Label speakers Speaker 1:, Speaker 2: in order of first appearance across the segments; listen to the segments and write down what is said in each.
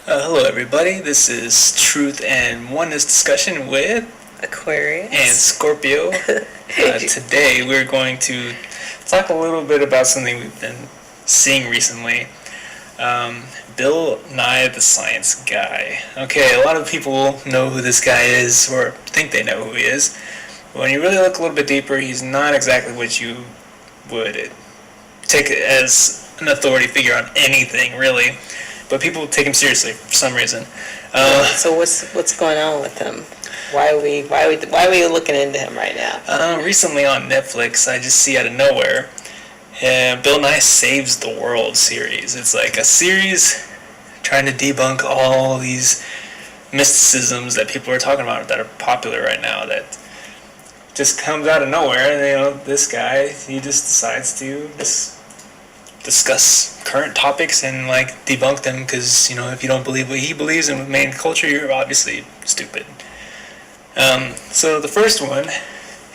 Speaker 1: Hello, everybody. This is Truth and Oneness Discussion with
Speaker 2: Aquarius
Speaker 1: and Scorpio. Today, we're going to talk a little bit about something we've been seeing recently. Bill Nye the Science Guy. Okay, a lot of people know who this guy is, or think they know who he is. But when you really look a little bit deeper, he's not exactly what you would take as an authority figure on anything, really. But people take him seriously for some reason.
Speaker 2: So what's going on with him? Why are we looking into him right now?
Speaker 1: Recently on Netflix, I just see out of nowhere, Bill Nye Saves the World series. It's like a series trying to debunk all these mysticisms that people are talking about that are popular right now. That just comes out of nowhere, and this guy, he just decides to discuss current topics and debunk them, because if you don't believe what he believes in main culture, you're obviously stupid. So the first one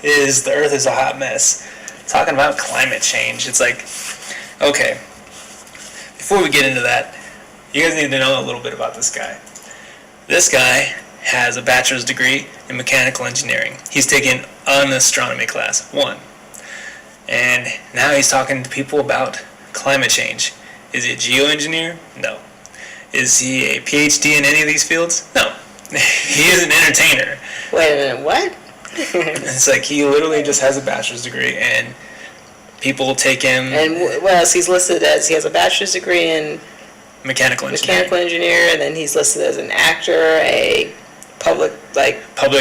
Speaker 1: is the Earth is a hot mess, talking about climate change. It's like, okay, before we get into that, you guys need to know a little bit about this guy. This guy has a bachelor's degree in mechanical engineering. He's taken an astronomy class, one, and now he's talking to people about climate change. Is he a geoengineer? No. Is he a PhD in any of these fields? No. He is an entertainer.
Speaker 2: Wait a minute, what?
Speaker 1: It's like he literally just has a bachelor's degree, and people take him.
Speaker 2: And what else? He's listed as, he has a bachelor's degree in
Speaker 1: mechanical engineer,
Speaker 2: and then he's listed as an actor, a public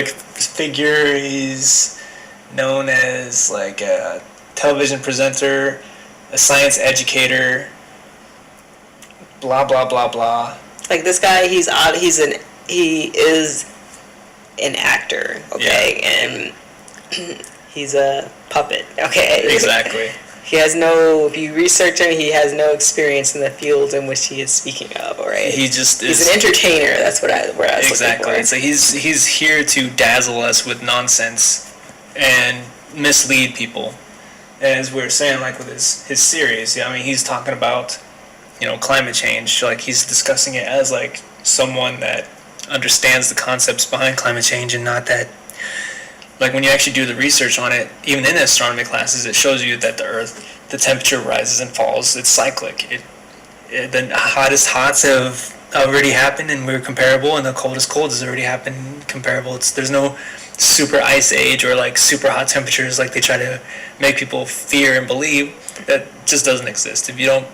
Speaker 1: figure. He's known as a television presenter, a science educator, blah blah blah blah.
Speaker 2: Like this guy, he is an actor, okay,
Speaker 1: yeah.
Speaker 2: And he's a puppet, okay.
Speaker 1: Exactly.
Speaker 2: He has no. If you research him, he has no experience in the field in which he is speaking of. All right.
Speaker 1: He's
Speaker 2: an entertainer. That's what I was
Speaker 1: exactly.
Speaker 2: looking for.
Speaker 1: So he's here to dazzle us with nonsense and mislead people. And as we were saying, with his series, he's talking about, climate change. He's discussing it as someone that understands the concepts behind climate change, and not that, when you actually do the research on it, even in astronomy classes, it shows you that the Earth, the temperature rises and falls. It's cyclic. The hottest hots have already happened, and we're comparable, and the coldest colds has already happened, comparable. There's no super ice age or super hot temperatures like they try to make people fear and believe. That just doesn't exist. If you don't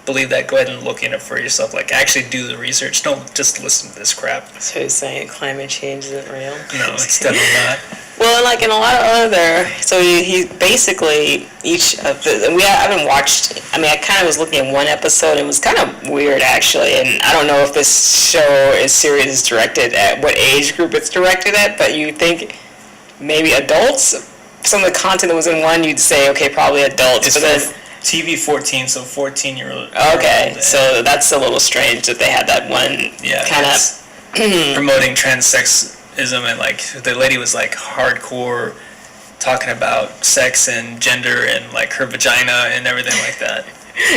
Speaker 1: believe that, go ahead and look in it for yourself. Actually do the research. Don't just listen to this crap.
Speaker 2: So you're saying climate change isn't real?
Speaker 1: No, it's definitely not.
Speaker 2: Well, in a lot of other, so he basically, I haven't watched, I kind of was looking at one episode, and it was kind of weird actually, and I don't know if this series is directed at what age group it's directed at, but you think maybe adults? Some of the content that was in one, you'd say, okay, probably adults.
Speaker 1: It's for TV 14, so 14-year-old.
Speaker 2: Okay, so that's a little strange that they had that one kind of
Speaker 1: promoting transsexism, and the lady was hardcore talking about sex and gender and her vagina and everything like that.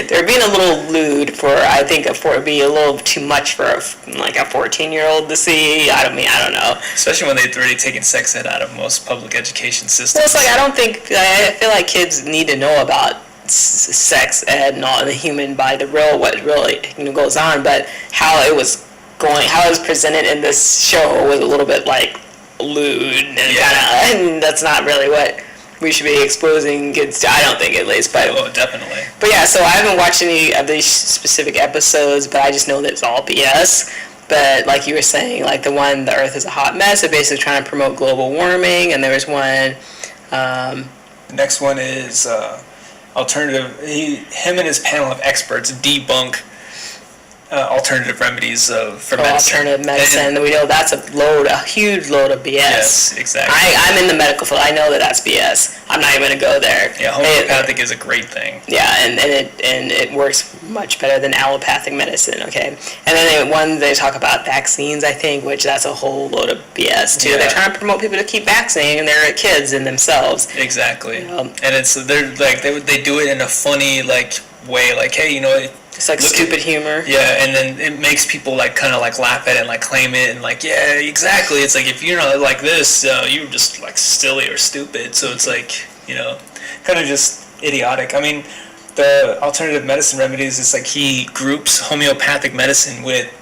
Speaker 2: They're being a little lewd it'd be a little too much for a 14-year-old to see. I don't know.
Speaker 1: Especially when they've already taken sex ed out of most public education systems.
Speaker 2: Well, I feel like kids need to know about sex ed and all the human body, what really goes on, but how it was presented in this show was a little bit lewd, and that's not really what we should be exposing kids to, I don't think, at least. But
Speaker 1: definitely.
Speaker 2: But yeah, so I haven't watched any of these specific episodes, but I just know that it's all BS. But like you were saying, the one, the Earth is a hot mess, they're basically trying to promote global warming, and there was one.
Speaker 1: The next one is alternative. Him and his panel of experts debunk alternative remedies for medicine.
Speaker 2: Alternative medicine. We know that's a huge load of BS.
Speaker 1: Yes, exactly.
Speaker 2: I'm in the medical field. I know that's BS. I'm not even going to go there.
Speaker 1: Yeah, homeopathic is a great thing.
Speaker 2: Yeah, and it works much better than allopathic medicine, okay? And then they talk about vaccines, I think, which that's a whole load of BS, too. Yeah. They're trying to promote people to keep vaccinating their kids and themselves.
Speaker 1: Exactly. And they do it in a funny, way, hey,
Speaker 2: It's like stupid humor.
Speaker 1: Yeah, and then it makes people like kind of like laugh at it and like claim it and like, yeah, exactly. It's like if you're not like this, you're just like silly or stupid. So it's like, kind of just idiotic. I mean, the alternative medicine remedies is like he groups homeopathic medicine with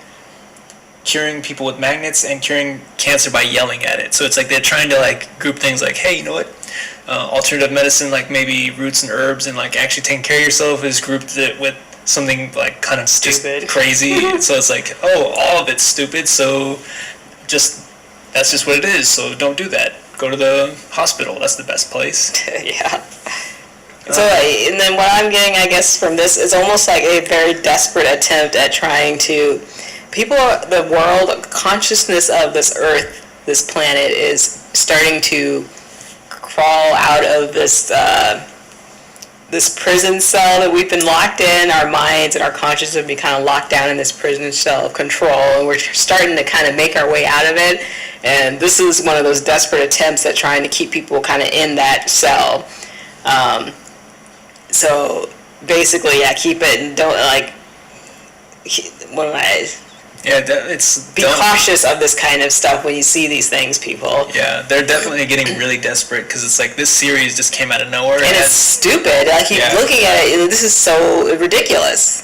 Speaker 1: curing people with magnets and curing cancer by yelling at it. So it's like they're trying to like group things like, hey, you know what? Alternative medicine, like maybe roots and herbs and like actually taking care of yourself, is grouped it with something like kind of
Speaker 2: stupid,
Speaker 1: crazy. So it's like, oh, all of it's stupid. So that's just what it is. So don't do that. Go to the hospital. That's the best place.
Speaker 2: Yeah. So, and then what I'm getting, I guess, from this is almost like a very desperate attempt at trying to, the world, consciousness of this earth, this planet is starting to crawl out of this prison cell that we've been locked in. Our minds and our consciousness have been kind of locked down in this prison cell of control, and we're starting to kind of make our way out of it. And this is one of those desperate attempts at trying to keep people kind of in that cell. So basically, yeah, keep it and don't be cautious of this kind of stuff when you see these things, people.
Speaker 1: Yeah, they're definitely getting really desperate because it's like this series just came out of nowhere.
Speaker 2: And it's stupid. I keep looking at it. This is so ridiculous.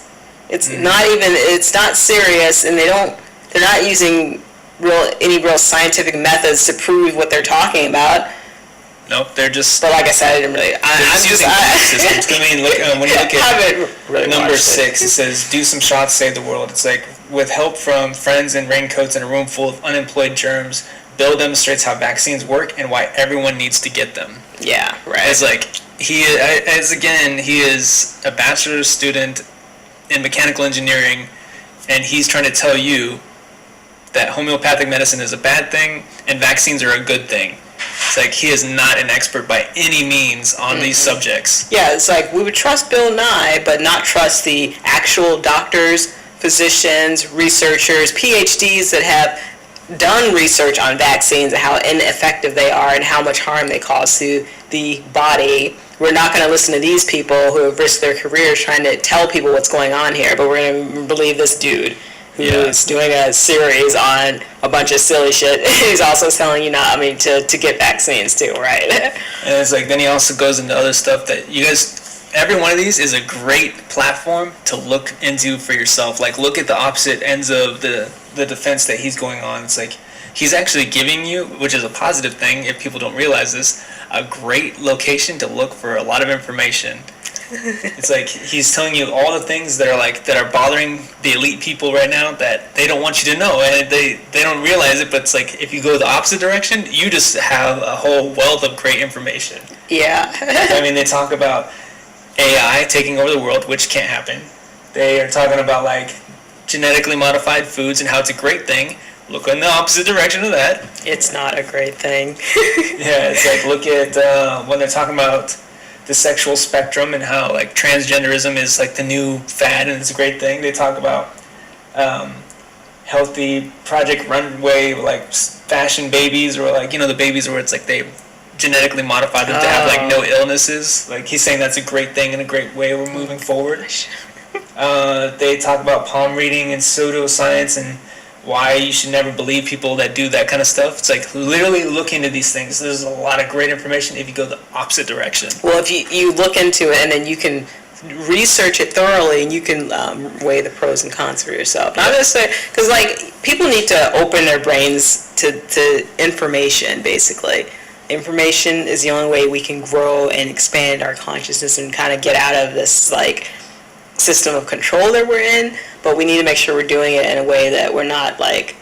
Speaker 2: It's it's not serious, and they're not using any real scientific methods to prove what they're talking about.
Speaker 1: Nope, they're just.
Speaker 2: But like I said, I didn't really.
Speaker 1: I'm using systems. I mean, when you look at number 6, it says, "Do some shots, save the world." It's like, with help from friends in raincoats in a room full of unemployed germs, Bill demonstrates how vaccines work and why everyone needs to get them.
Speaker 2: Yeah, right.
Speaker 1: It's like he is a bachelor's student in mechanical engineering, and he's trying to tell you that homeopathic medicine is a bad thing and vaccines are a good thing. It's like he is not an expert by any means on these subjects.
Speaker 2: Yeah, it's like we would trust Bill Nye, but not trust the actual doctors, physicians, researchers, PhDs that have done research on vaccines and how ineffective they are and how much harm they cause to the body. We're not going to listen to these people who have risked their careers trying to tell people what's going on here, but we're going to believe this dude who's doing a series on a bunch of silly shit. He's also telling you to get vaccines too, right?
Speaker 1: And it's like, then he also goes into other stuff that you guys, every one of these is a great platform to look into for yourself. Like, look at the opposite ends of the defense that he's going on. It's like, he's actually giving you, which is a positive thing if people don't realize this, a great location to look for a lot of information. It's like he's telling you all the things that are bothering the elite people right now that they don't want you to know, and they don't realize it. But it's like, if you go the opposite direction, you just have a whole wealth of great information.
Speaker 2: Yeah.
Speaker 1: I mean, they talk about AI taking over the world, which can't happen. They are talking about like genetically modified foods and how it's a great thing. Look in the opposite direction of that.
Speaker 2: It's not a great thing.
Speaker 1: Yeah, it's like, look at when they're talking about the sexual spectrum and how like transgenderism is like the new fad and it's a great thing. They talk about healthy Project Runway, like fashion babies, or like, the babies where it's like they genetically modified them to have like no illnesses. Like, he's saying that's a great thing and a great way we're moving forward. They talk about palm reading and pseudoscience and why you should never believe people that do that kind of stuff. It's like, literally look into these things. There's a lot of great information if you go the opposite direction.
Speaker 2: Well, if you look into it and then you can research it thoroughly and you can weigh the pros and cons for yourself. Not necessarily, because like, people need to open their brains to information, basically. Information is the only way we can grow and expand our consciousness and kind of get out of this like system of control that we're in. But we need to make sure we're doing it in a way that we're not like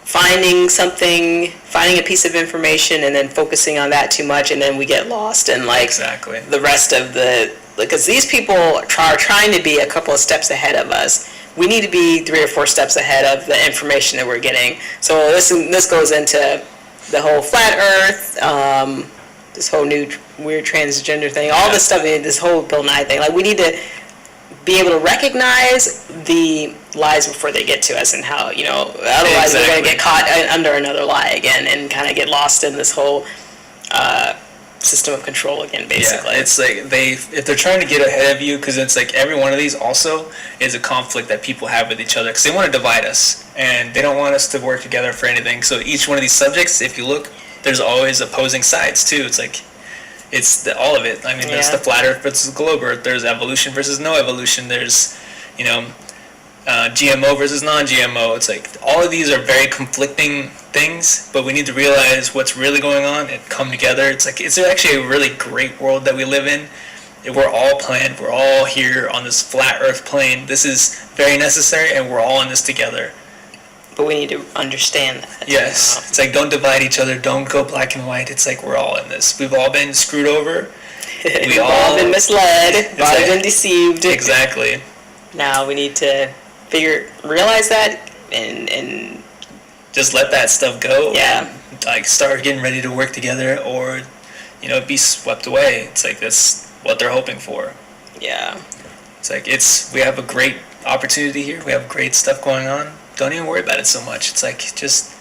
Speaker 2: finding a piece of information and then focusing on that too much, and then we get lost in like the rest of because these people are trying to be a couple of steps ahead of us. We need to be 3 or 4 steps ahead of the information that we're getting. So this goes into the whole flat earth, this whole new weird transgender thing, all this stuff, this whole Bill Nye thing. Like, we need to be able to recognize the lies before they get to us, and how, otherwise we're going to get caught under another lie again and kind of get lost in this whole system of control again, basically.
Speaker 1: Yeah, it's like if they're trying to get ahead of you, because it's like every one of these also is a conflict that people have with each other, because they want to divide us, and they don't want us to work together for anything. So each one of these subjects, if you look, there's always opposing sides too. It's like, all of it. I mean, there's the flat Earth versus the globe Earth. There's evolution versus no evolution. There's, GMO versus non-GMO. It's like all of these are very conflicting things, but we need to realize what's really going on and come together. It's like it's actually a really great world that we live in. We're all planned. We're all here on this flat Earth plane. This is very necessary, and we're all in this together.
Speaker 2: But we need to understand that.
Speaker 1: Yes. It's like, don't divide each other. Don't go black and white. It's like we're all in this. We've all been screwed over.
Speaker 2: We've all been misled. We've all been deceived.
Speaker 1: Exactly.
Speaker 2: Now we need to realize that and
Speaker 1: just let that stuff go.
Speaker 2: Yeah.
Speaker 1: And, like, start getting ready to work together, or be swept away. It's like that's what they're hoping for.
Speaker 2: Yeah.
Speaker 1: It's like we have a great opportunity here. We have great stuff going on. Don't even worry about it so much. It's like just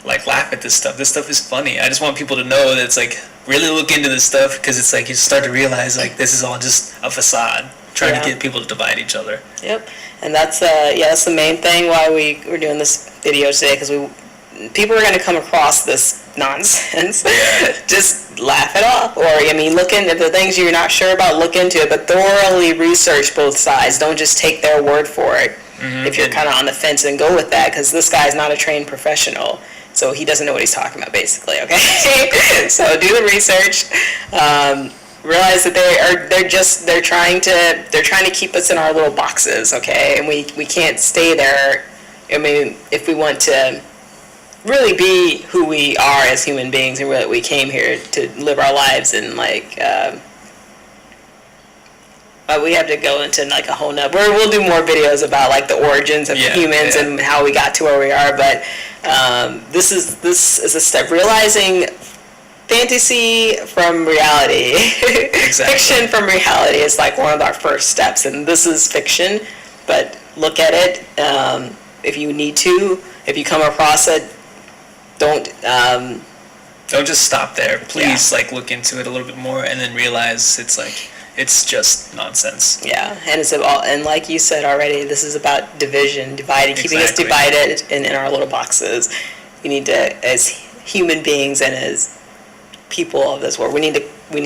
Speaker 1: like laugh at this stuff. This stuff is funny. I just want people to know that it's like really look into this stuff, because it's like you start to realize like this is all just a facade trying to get people to divide each other.
Speaker 2: Yep. And that's the main thing why we're doing this video today, because people are going to come across this nonsense.
Speaker 1: Yeah.
Speaker 2: Just laugh it off, or look into the things you're not sure about. Look into it, but thoroughly research both sides. Don't just take their word for it. Mm-hmm. If you're kind of on the fence, and go with that, because this guy's not a trained professional, so he doesn't know what he's talking about, basically. Okay. So do the research. Realize that they're trying to keep us in our little boxes, okay? And we can't stay there. If we want to really be who we are as human beings, and really we came here to live our lives, and we have to go into like a whole nother. We'll do more videos about like the origins of humans and how we got to where we are. But this is a step, realizing fantasy from reality. Exactly. Fiction from reality is like one of our first steps, and this is fiction. But look at it. If you need to, if you come across it, don't
Speaker 1: just stop there. Please look into it a little bit more, and then realize it's just nonsense.
Speaker 2: Yeah, and like you said already, this is about division, keeping us divided in our little boxes. We need to, as human beings and as people of this world, we need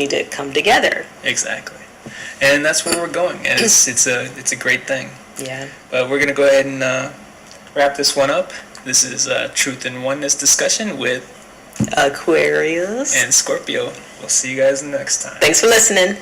Speaker 2: to come together.
Speaker 1: Exactly, and that's where we're going, and it's a great thing.
Speaker 2: Yeah.
Speaker 1: But we're gonna go ahead and wrap this one up. This is Truth and Oneness discussion with
Speaker 2: Aquarius
Speaker 1: and Scorpio. We'll see you guys next time.
Speaker 2: Thanks for listening.